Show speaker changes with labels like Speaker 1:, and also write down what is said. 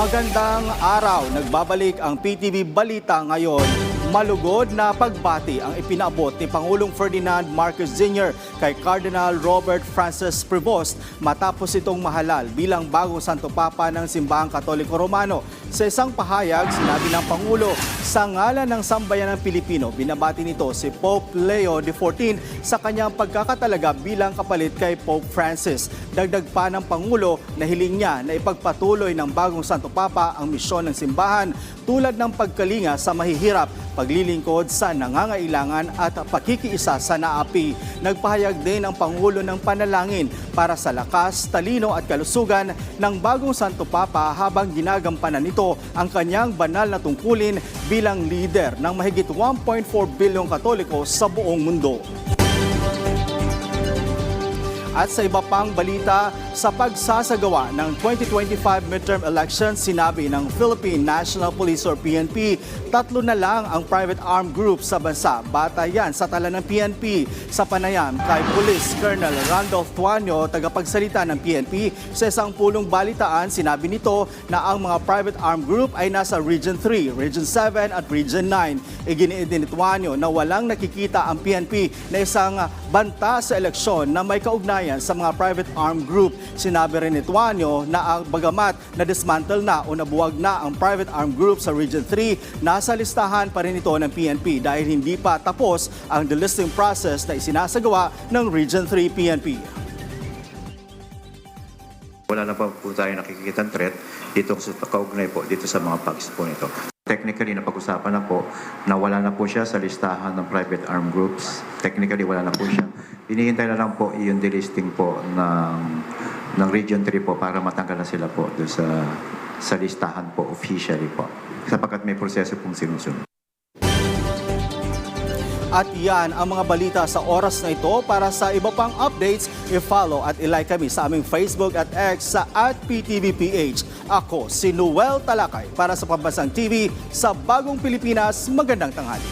Speaker 1: Magandang araw. Nagbabalik ang PTV Balita ngayon. Malugod na pagbati ang ipinaabot ni Pangulong Ferdinand Marcos Jr. kay Cardinal Robert Francis Prevost matapos itong mahalal bilang bagong Santo Papa ng Simbahang Katoliko Romano. Sa isang pahayag, sinabi ng Pangulo, sa ngalan ng sambayanang Pilipino, binabati nito si Pope Leo XIV sa kanyang pagkakatalaga bilang kapalit kay Pope Francis. Dagdag pa ng Pangulo na hiling niya na ipagpatuloy ng bagong Santo Papa ang misyon ng simbahan tulad ng pagkalinga sa mahihirap, paglilingkod sa nangangailangan at pakikiisa sa naapi. Nagpahayag din ang Pangulo ng panalangin para sa lakas, talino at kalusugan ng bagong Santo Papa habang ginagampanan nito ang kanyang banal na tungkulin bilang lider ng mahigit 1.4 bilyong Katoliko sa buong mundo. At sa iba pang balita, sa pagsasagawa ng 2025 midterm elections, sinabi ng Philippine National Police or PNP, 3 na lang ang private armed group sa bansa. Bata yan sa tala ng PNP. Sa panayam kay Police Colonel Randolph Tuanyo, tagapagsalita ng PNP, sa isang pulong balitaan, sinabi nito na ang mga private armed group ay nasa Region 3, Region 7 at Region 9. Iginiit din ni Tuanyo na walang nakikita ang PNP na isang banta sa eleksyon na may kaugnayan sa mga private armed group. Sinabi rin ni Tuanyo na ang bagamat na dismantle na o nabuwag na ang private armed group sa Region 3, nasa listahan pa rin ito ng PNP dahil hindi pa tapos ang delisting process na isinasagawa ng Region 3 PNP.
Speaker 2: Wala na pa po tayo nakikitang threat dito sa kaugnay po dito sa mga packs po nito. Technically, napag-usapan na po na wala na po siya sa listahan ng private armed groups. Technically, wala na po siya. Hinihintay na lang po yung delisting po ng Region 3 po para matanggal na sila po doon sa listahan po officially po. Sapagkat may proseso pong sinusunod.
Speaker 1: At yan ang mga balita sa oras na ito. Para sa iba pang updates, i-follow at i-like kami sa aming Facebook at X sa @PTVPH. Ako si Noel Talakay para sa Pambansang TV sa Bagong Pilipinas. Magandang tanghali.